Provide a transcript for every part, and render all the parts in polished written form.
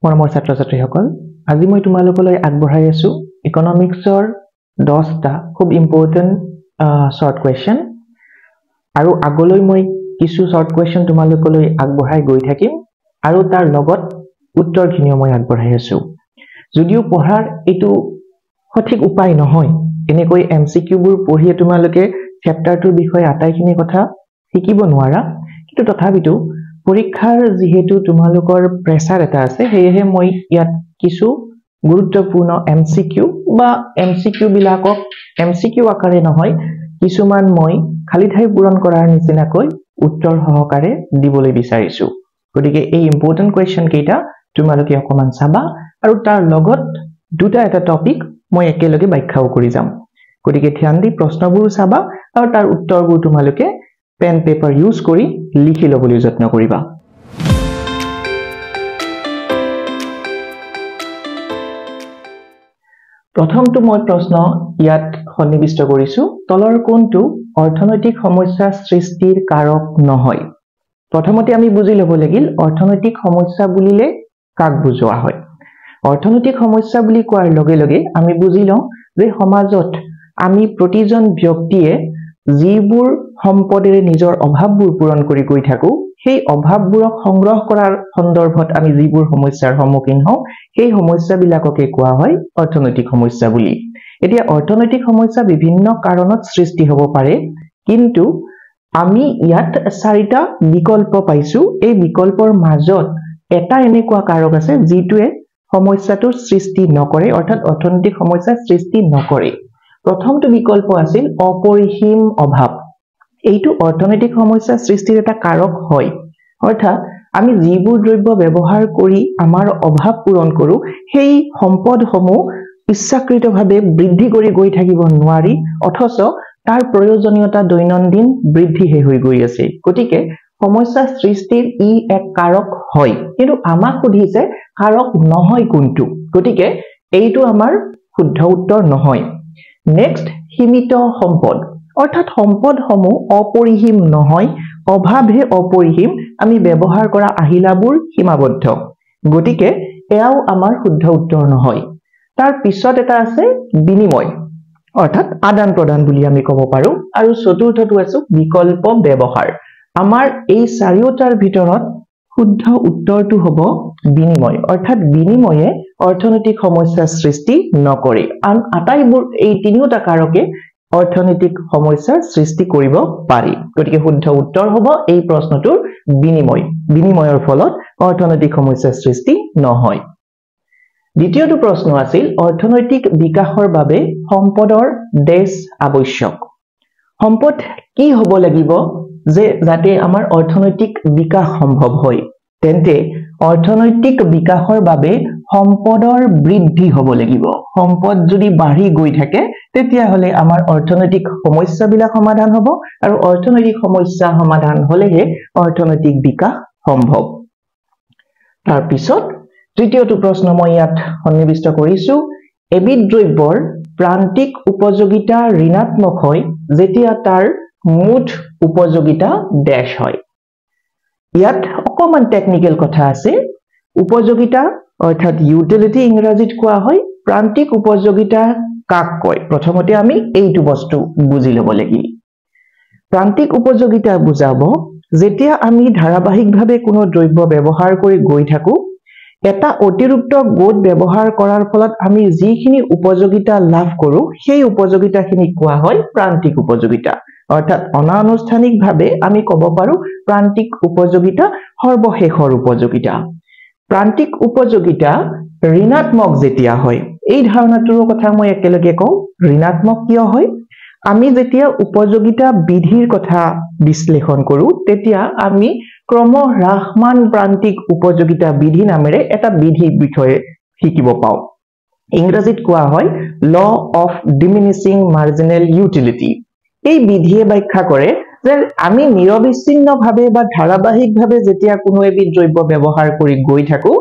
মৰমৰ ছাত্ৰ-ছাত্ৰীসকল আজি মই তোমালোকলৈ আগবঢ়াই আছো ইকনমিক্সৰ 10টা খুব ইম্পৰ্টেন্ট শৰ্ট কোৱেশ্চন আৰু আগলৈ মই কিছু শৰ্ট কোৱেশ্চন তোমালোকলৈ আগবঢ়াই গৈ থাকিম আৰু তাৰ লগত উত্তৰখিনিও মই আগবঢ়াই আছো যদিও পঢ়াৰ এটো সঠিক উপায় নহয় এনেকৈ এমসিকিউ বোৰ পঢ়িয়ে তোমালোকে চেপ্টাৰটোৰ বিষয়ে আটাইখিনি কথা শিকিব নোৱাৰা কিন্তু তথাপিতো পৰীক্ষাৰ যেহেতু তোমালোকৰ প্ৰেছাৰ এটা আছে হেহে মই ইয়াত কিছু গুৰুত্বপূৰ্ণ এমসিকিউ বা এমসিকিউ বিলাকক এমসিকিউ আকাৰে নহয় কিছুমান মই খালি ঠাই পূৰণ কৰাৰ নিচিনাকৈ উত্তৰ সহকাৰে দিবলৈ বিচাৰিছো গতিকে এই ইম্পৰ্টেন্ট কোৱেশ্চন কেইটা তোমালোকে অকমান চাবা আৰু তাৰ লগত দুটা এটা টপিক মই একেলগে ব্যাখ্যাও কৰি যাম গতিকে ধ্যান দি প্ৰশ্নবোৰ চাবা আৰু তাৰ উত্তৰবোৰ তোমালোকে পেন পেপাৰ ইউজ কৰি লিখি লবলৈ যত্ন কৰিবা প্ৰথমটো মই প্ৰশ্ন ইয়াত সন্নিবিষ্ট কৰিছো তলৰ কোনটো অৰ্থনৈতিক সমস্যা সৃষ্টিৰ কাৰক নহয় প্ৰথমতে আমি বুজি লব লাগিল অৰ্থনৈতিক সমস্যা বুলিলে কাক বুজোৱা হয় অৰ্থনৈতিক সমস্যা বুলি কোৱাৰ লগে লগে আমি বুজি লওঁ যে সমাজত আমি প্ৰতিজন ব্যক্তিয়ে যিবোৰ সম্পদেৰে নিজৰ অভাৱবোৰ পূৰণ কৰি গৈ থাকো সেই অভাৱবোৰক সংগ্ৰহ কৰাৰ সন্দৰ্ভত আমি যিবোৰ সমস্যাৰ সন্মুখীন হওঁ সেই সমস্যাবিলাককে কোৱা হয় অৰ্থনৈতিক সমস্যা বুলি এতিয়া অৰ্থনৈতিক সমস্যা বিভিন্ন কাৰণত সৃষ্টি হ'ব পাৰে কিন্তু আমি ইয়াত চাৰিটা বিকল্প পাইছো এই বিকল্পৰ মাজত এটা এনেকুৱা কাৰক আছে যিটোৱে সমস্যাটোৰ সৃষ্টি নকৰে অৰ্থাৎ অৰ্থনৈতিক সমস্যা সৃষ্টি নকৰে প্ৰথমটো বিকল্প আছিল অপৰিসীম অভাৱ এইটো অৰ্থনৈতিক সমস্যা সৃষ্টিৰ এটা কাৰক হয় অৰ্থাৎ আমি যিবোৰ দ্ৰব্য ব্যৱহাৰ কৰি আমাৰ অভাৱ পূৰণ কৰো সেই সম্পদসমূহ ইচ্ছাকৃতভাৱে বৃদ্ধি কৰি গৈ থাকিব নোৱাৰি অথচ তাৰ প্ৰয়োজনীয়তা দৈনন্দিন বৃদ্ধি হৈ গৈ আছে গতিকে সমস্যা সৃষ্টিৰ ই এক কাৰক হয় কিন্তু আমাক সুধিছে কাৰক নহয় কোনটো গতিকে এইটো আমাৰ শুদ্ধ উত্তৰ নহয় নেক্সট সীমিত সম্পদ অৰ্থাৎ সম্পদসমূহ অপৰিসীম নহয় অভাৱহে অপৰিসীম আমি ব্যৱহাৰ কৰা আহিলাবোৰ সীমাবদ্ধ গতিকে এয়াও আমাৰ শুদ্ধ উত্তৰ নহয় তাৰ পিছত এটা আছে বিনিময় অৰ্থাৎ আদান প্ৰদান বুলি আমি ক'ব পাৰো আৰু চতুৰ্থটো আছে বিকল্প ব্যৱহাৰ আমাৰ এই চাৰিওটাৰ ভিতৰত শুদ্ধ উত্তৰটো হ'ব বিনিময় অৰ্থাৎ বিনিময়ে অৰ্থনৈতিক সমস্যাৰ সৃষ্টি নকৰে আন আটাইবোৰ এই তিনিটা কাৰকে অৰ্থনৈতিক সমস্যাৰ সৃষ্টি কৰিব পাৰি গতিকে শুদ্ধ উত্তৰ হ'ব এই প্ৰশ্নটোৰ বিনিময়ৰ ফলত অৰ্থনৈতিক সমস্যাৰ সৃষ্টি নহয় দ্বিতীয়টো প্ৰশ্ন আছিল অৰ্থনৈতিক বিকাশৰ বাবে সম্পদৰ দেশ আৱশ্যক সম্পদ কি হ'ব লাগিব যে যাতে আমাৰ অৰ্থনৈতিক বিকাশ সম্ভৱ হয় তেন্তে অৰ্থনৈতিক বিকাশৰ বাবে সম্পদৰ বৃদ্ধি হ'ব লাগিব সম্পদ যদি বাঢ়ি গৈ থাকে তেতিয়া হলে আমাৰ অৰ্থনৈতিক সমস্যাবিলাক সমাধান হ'ব আৰু অৰ্থনৈতিক সমস্যা সমাধান হলেহে অৰ্থনৈতিক বিকাশ সম্ভৱ তাৰ পিছত তৃতীয়টো প্ৰশ্ন মই ইয়াত সন্নিবিষ্ট কৰিছো এবিধ দ্ৰব্যৰ প্ৰান্তিক উপযোগিতা ঋণাত্মক হয় যেতিয়া তাৰ মুঠ উপযোগিতা ড্যাশ হয় ইয়াত অকমান টেকনিক্যাল কথা আছে উপযোগিতা অৰ্থাৎ ইউটিলিটি ইংৰাজীত কোৱা হয় প্ৰান্তিক উপযোগিতা কাক কয় প্ৰথমতে আমি এইটো বস্তু বুজি ল'ব লাগিব প্ৰান্তিক উপযোগিতা বুজাব যেতিয়া আমি ধাৰাবাহিকভাৱে কোনো দ্ৰব্য ব্যৱহাৰ কৰি গৈ থাকো এটা অতিৰিক্ত গোট ব্যৱহাৰ কৰাৰ ফলত আমি যিখিনি উপযোগিতা লাভ কৰো সেই উপযোগিতাখিনি কোৱা হয় প্ৰান্তিক উপযোগিতা অৰ্থাৎ অনানুষ্ঠানিকভাৱে আমি ক'ব পাৰো প্ৰান্তিক উপযোগিতা সৰ্বশেষৰ উপযোগিতা প্ৰান্তিক উপযোগিতা ঋণাত্মক যেতিয়া হয় এই ধাৰণাটোৰ কথা মই একেলগে কওঁ ঋণাত্মক কিয় হয় আমি যেতিয়া উপযোগিতা বিধিৰ কথা বিশ্লেষণ কৰো তেতিয়া আমি ক্ৰম হ্ৰাসমান প্ৰান্তিক উপযোগিতা বিধি নামেৰে এটা বিধিৰ বিষয়ে শিকিব পাওঁ ইংৰাজীত কোৱা হয় law of diminishing marginal utility এই বিধিয়ে ব্যাখ্যা কৰে যে আমি নিৰবিচ্ছিন্নভাৱে বা ধাৰাবাহিকভাৱে যেতিয়া কোনো এবিধ দ্ৰব্য ব্যৱহাৰ কৰি গৈ থাকো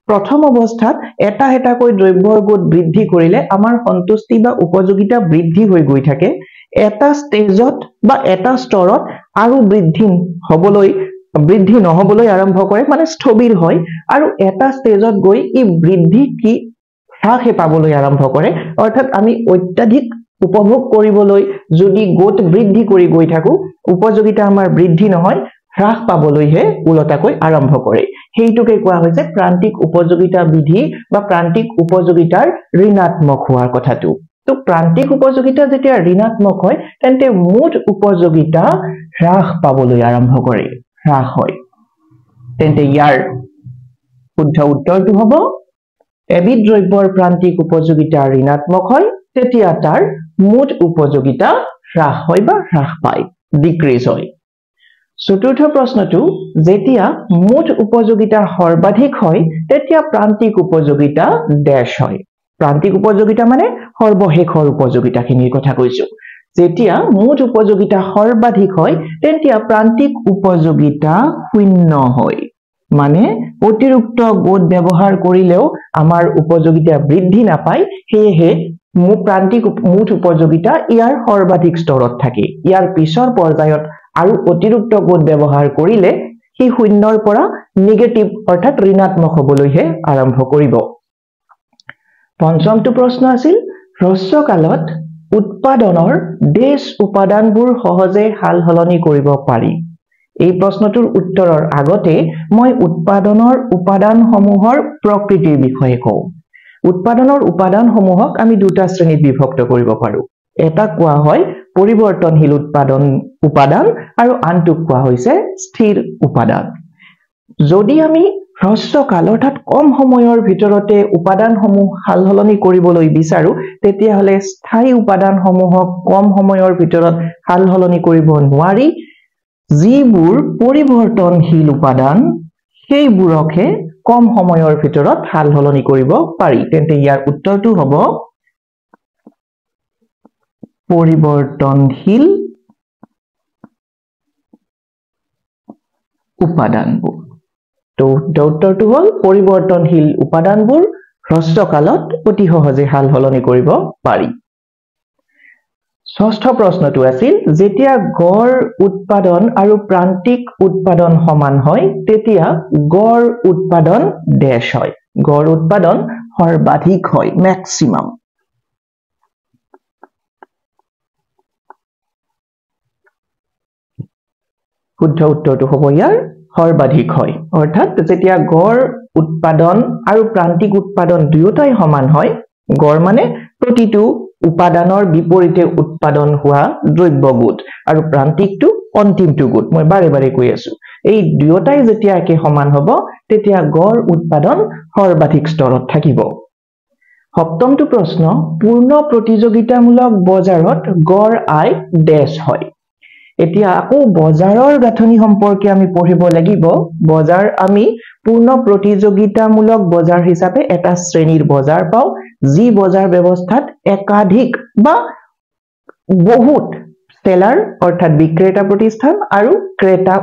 প্ৰথম অৱস্থাত এটা এটাকৈ দ্ৰব্যৰ গোট বৃদ্ধি কৰিলে আমাৰ সন্তুষ্টি বা উপযোগিতা বৃদ্ধি হৈ গৈ থাকে এটা ষ্টেজত বা এটা স্তৰত আৰু বৃদ্ধি হ'বলৈ বৃদ্ধি নহবলৈ আৰম্ভ কৰে মানে স্থবিৰ হয় আৰু এটা ষ্টেজত গৈ ই বৃদ্ধি কি হ্ৰাস পাবলৈ আৰম্ভ কৰে অৰ্থাৎ আমি অত্যাধিক উপভোগ কৰিবলৈ যদি গোট বৃদ্ধি কৰি গৈ থাকো উপযোগিতা আমাৰ বৃদ্ধি নহয় হ্ৰাস পাবলৈহে উলটাকৈ আৰম্ভ কৰে সেইটোকে কোৱা হৈছে প্ৰান্তিক উপযোগিতা বিধি বা প্ৰান্তিক উপযোগিতাৰ ঋণাত্মক হোৱাৰ কথাটো তো প্ৰান্তিক উপযোগিতা যেতিয়া ঋণাত্মক হয় তেন্তে মুঠ উপযোগিতা হ্ৰাস পাবলৈ আৰম্ভ কৰে হ্ৰাস হয় তেন্তে ইয়াৰ শুদ্ধ উত্তৰটো হ'ব এবিধ দ্ৰব্যৰ প্ৰান্তিক উপযোগিতা ঋণাত্মক হয় তেতিয়া তাৰ মুঠ উপযোগিতা হ্ৰাস হয় বা হ্ৰাস পায় ডিক্ৰিজ হয় চতুৰ্থ প্ৰশ্নটো যেতিয়া মুঠ উপযোগিতা সৰ্বাধিক হয় তেতিয়া প্ৰান্তিক উপযোগিতা ড্যাশ হয় প্ৰান্তিক উপযোগিতা মানে সৰ্বশেষৰ উপযোগিতাখিনিৰ কথা কৈছো যেতিয়া মুঠ উপযোগিতা সৰ্বাধিক হয় তেতিয়া প্ৰান্তিক উপযোগিতা শূন্য হয় মানে অতিৰিক্ত গোট ব্যৱহাৰ কৰিলেও আমাৰ উপযোগিতা বৃদ্ধি নাপায় সেয়েহে প্ৰান্তিক মুঠ উপযোগিতা ইয়াৰ সৰ্বাধিক স্তৰত থাকে ইয়াৰ পিছৰ পৰ্যায়ত আৰু অতিৰিক্ত গোট ব্যৱহাৰ কৰিলে হি শূন্যৰ পৰা নেগেটিভ অৰ্থাৎ ঋণাত্মক হ'বলৈহে আৰম্ভ কৰিব পঞ্চমটো প্ৰশ্ন আছিল হ্ৰস্বকালত উৎপাদনৰ ডেছ উপাদানবোৰ সহজে হালহলনি কৰিব পাৰি এই প্ৰশ্নটোৰ উত্তৰৰ আগতে মই উৎপাদনৰ উপাদানসমূহৰ প্ৰকৃতিৰ বিষয়ে কওঁ উৎপাদনৰ উপাদানসমূহক আমি দুটা শ্ৰেণীত বিভক্ত কৰিব পাৰো এটা কোৱা হয় পৰিৱৰ্তনশীল উপাদান আৰু আনটো কোৱা হৈছে স্থিৰ উপাদান যদি আমি হ্ৰস্বকাল অৰ্থাৎ কম সময়ৰ ভিতৰতে উপাদানসমূহ হালহলনি কৰিবলৈ বিচাৰো তেতিয়াহলে স্থায়ী উপাদানসমূহক কম সময়ৰ ভিতৰত হালহলনি কৰিব নোৱাৰি যিবোৰ পৰিৱৰ্তনশীল উপাদান সেইবোৰকহে কম সময়ৰ ভিতৰত হালহলনি কৰিব পাৰি তেন্তে ইয়াৰ উত্তৰটো হ'ব পৰিৱৰ্তনশীল উপাদানবোৰ তো উত্তৰটো হ'ল পৰিৱৰ্তনশীল উপাদানবোৰ হ্ৰস্বকালত অতি সহজে হালহলনি কৰিব পাৰি ষষ্ঠ প্ৰশ্নটো আছিল যেতিয়া গড় উৎপাদন আৰু প্ৰান্তিক উৎপাদন সমান হয় তেতিয়া গড় উৎপাদন ড্যাশ হয় গড় উৎপাদন সৰ্বাধিক হয় ম্যাক্সিমাম শুদ্ধ উত্তৰটো হ'ব ইয়াৰ সৰ্বাধিক হয় অৰ্থাৎ যেতিয়া গড় উৎপাদন আৰু প্ৰান্তিক উৎপাদন দুয়োটাই সমান হয় গড় মানে প্ৰতিটো উপাদানৰ বিপৰীতে উৎপাদন হোৱা দ্ৰব্য গোট আৰু প্ৰান্তিকটো অন্তিমটো গোট মই বাৰে বাৰে কৈ আছো এই দুয়োটাই যেতিয়া একে সমান হ'ব তেতিয়া গড় উৎপাদন সৰ্বাধিক স্তৰত থাকিব সপ্তমটো প্ৰশ্ন পূৰ্ণ প্ৰতিযোগিতামূলক বজাৰত গড় আয় ড্যাশ হয় এতিয়া আকৌ বজাৰৰ গাঁথনি সম্পৰ্কে আমি পঢ়িব লাগিব বজাৰ আমি পূৰ্ণ প্ৰতিযোগিতামূলক বজাৰ হিচাপে এটা শ্ৰেণীৰ বজাৰ পাও যি বজাৰ ব্যৱস্থাত একাধিক বা বহুত সেলাৰ অৰ্থাৎ বিক্ৰেতা প্ৰতিষ্ঠান আৰু ক্ৰেতা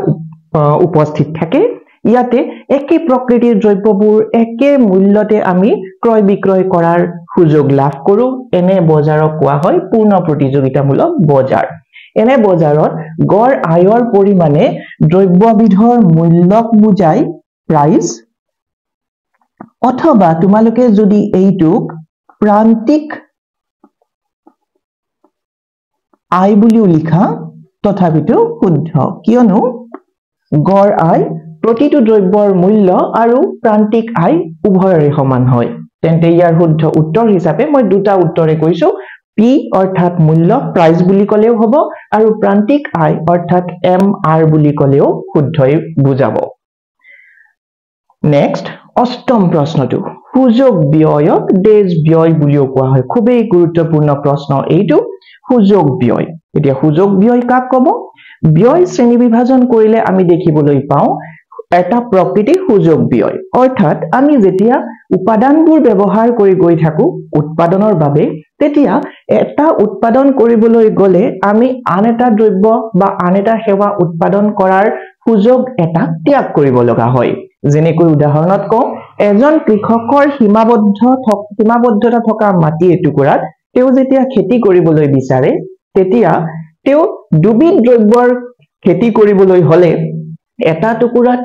উপস্থিত থাকে ইয়াতে একে প্ৰকৃতিৰ দ্ৰব্যবোৰ একে মূল্যতে আমি ক্ৰয় বিক্ৰয় কৰাৰ সুযোগ লাভ কৰো এনে বজাৰক কোৱা হয় পূৰ্ণ প্ৰতিযোগিতামূলক বজাৰ এনে বজাৰত গড় আয়ৰ পৰিমাণে দ্ৰব্যবিধৰ মূল্যক বুজাই প্ৰাইস অথবা তোমালোকে যদি এইটোক প্ৰান্তিক আয় বুলিও লিখা তথাপিতো শুদ্ধ কিয়নো গড় আয় প্ৰতিটো দ্ৰব্যৰ মূল্য আৰু প্ৰান্তিক আয় উভয়ৰে সমান হয় তেন্তে ইয়াৰ শুদ্ধ উত্তৰ হিচাপে মই দুটা উত্তৰে কৈছো পি অৰ্থাৎ মূল্য প্ৰাইস বুলি কলেও হ'ব আৰু প্ৰান্তিক আয় অৰ্থাৎ এম আৰ বুলি কলেও শুদ্ধই বুজাব নেক্সট অষ্টম প্ৰশ্নটো সুযোগ ব্যয়ক ডেজ ব্যয় বুলিও কোৱা হয় খুবেই গুৰুত্বপূৰ্ণ প্ৰশ্ন এইটো সুযোগ ব্যয় এতিয়া সুযোগ ব্যয় কাক ক'ব ব্যয় শ্ৰেণী বিভাজন কৰিলে আমি দেখিবলৈ পাওঁ এটা প্ৰকৃতি সুযোগ ব্যয় অৰ্থাৎ আমি যেতিয়া উপাদানবোৰ ব্যৱহাৰ কৰি গৈ থাকো উৎপাদনৰ বাবে তেতিয়া এটা উৎপাদন কৰিবলৈ গলে আমি আন এটা দ্ৰব্য বা আন এটা সেৱা উৎপাদন কৰাৰ সুযোগ এটা ত্যাগ কৰিব লগা হয় যেনেকৈ উদাহৰণত কওঁ এজন কৃষকৰ সীমাবদ্ধতা থকা মাটি এটুকুৰাত তেওঁ যেতিয়া খেতি কৰিবলৈ বিচাৰে তেতিয়া তেওঁ দুবিধ দ্ৰব্যৰ খেতি কৰিবলৈ হলে এটা টুকুৰাত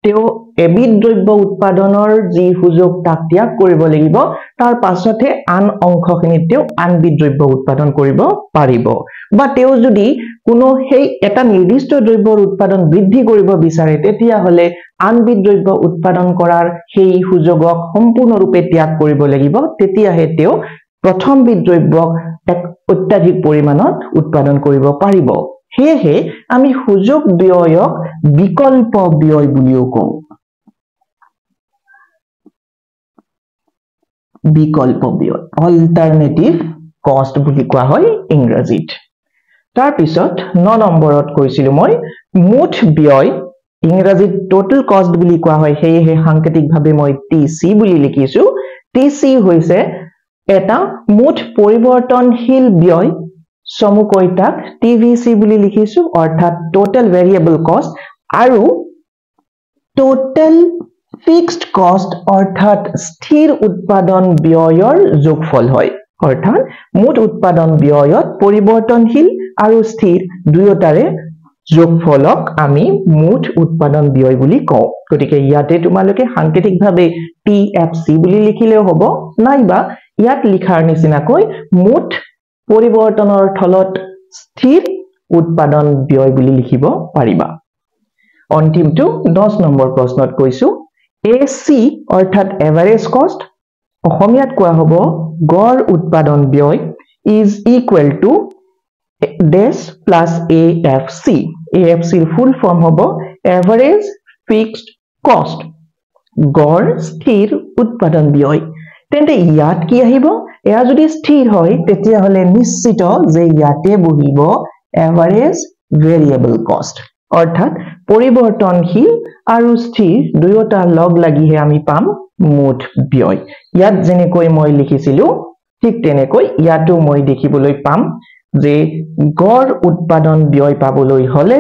তেও এবিধ দ্ৰব্য উৎপাদনৰ যি সুযোগ তাক ত্যাগ কৰিব লাগিব তাৰ পাছতে আন অংশখিনিত তেও আনবিধ দ্ৰব্য উৎপাদন কৰিব পাৰিব বা তেও যদি কোনো সেই এটা নিৰ্দিষ্ট দ্ৰব্যৰ উৎপাদন বৃদ্ধি কৰিব বিচাৰে তেতিয়া হলে আনবিধ দ্ৰব্য উৎপাদন কৰাৰ সেই সুযোগক সম্পূৰ্ণৰূপে ত্যাগ কৰিব লাগিব তেতিয়াহে তেও প্ৰথমবিধ দ্ৰব্যক এক অত্যাধিক পৰিমাণত উৎপাদন কৰিব পাৰিব হেহে আমি সুযোগ ব্যয়ক বিকল্প ব্যয় বুলিও কওঁ বিকল্প ব্যয় অল্টাৰনেটিভ কষ্ট বুলি কোৱা হয় ইংৰাজীত তাৰ পিছত 9 নম্বৰত কৈছিলো মই মুঠ ব্যয় ইংৰাজীত টোটাল কষ্ট বুলি কোৱা হয় হেহে সাংকেতিকভাৱে মই টিসি বুলি লিখিছো টিসি হৈছে এটা মুঠ পৰিৱৰ্তনশীল ব্যয় সমুকৈ তাক টিভিসি বুলি লিখিছো অৰ্থাৎ টোটাল ভেৰিয়েবল কষ্ট আৰু টোটাল ফিক্সড কষ্ট অৰ্থাৎ স্থিৰ উৎপাদন ব্যয়ৰ যোগফল হয় অৰ্থাৎ মুঠ উৎপাদন ব্যয়ত পৰিৱৰ্তনশীল আৰু স্থিৰ দুয়োটাৰে যোগফলক আমি মুঠ উৎপাদন ব্যয় বুলি কওঁ গতিকে ইয়াতে তোমালোকে সাংকেতিকভাৱে টিএফসি বুলি লিখিলেও হ'ব নাইবা ইয়াত লিখাৰ নিচিনাকৈ মুঠ পৰিৱৰ্তনৰ থলত স্থিৰ উৎপাদন ব্যয় বুলি লিখিব পাৰিবা অন্তিমটো 10 নম্বৰ প্ৰশ্নত কৈছো এসি অৰ্থাৎ এভাৰেজ কষ্ট অসমীয়াত কোৱা হ'ব গড় উৎপাদন ব্যয় ইজ ইকুৱেল টু ডেশ প্লাস এএফসি এএফসিৰ ফুল ফৰ্ম হ'ব এভাৰেজ ফিক্সড কষ্ট গড় স্থিৰ উৎপাদন ব্যয় তেন্তে ইয়াত কি আহিব এয়া যদি স্থিৰ হয় তেতিয়া হলে নিশ্চিত যে ইয়াতে বহিব এভাৰেজ ভেৰিয়েবল কষ্ট অৰ্থাৎ পৰিৱৰ্তনশীল আৰু স্থিৰ দুয়োটা লগ লাগিহে আমি পাম মুঠ ব্যয় ইয়াত যেনেকৈ মই লিখিছিলো ঠিক তেনেকৈ ইয়াতো মই দেখিবলৈ পাম যে গড় উৎপাদন ব্যয় পাবলৈ হলে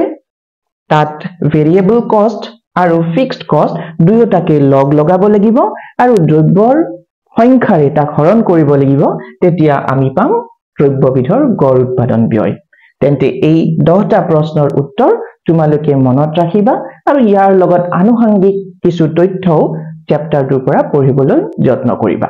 তাত ভেৰিয়েবল কষ্ট আৰু ফিক্সড কষ্ট দুয়োটাকে লগ লগাব লাগিব আৰু দ্ৰব্যৰ সংখ্যাৰে তাক হৰণ কৰিব লাগিব তেতিয়া আমি পাম দ্ৰব্যবিধৰ গড় উৎপাদন ব্যয় তেন্তে এই 10টা প্ৰশ্নৰ উত্তৰ তোমালোকে মনত ৰাখিবা আৰু ইয়াৰ লগত আনুষংগিক কিছু তথ্যও চেপ্টাৰটোৰ পৰা পঢ়িবলৈ যত্ন কৰিবা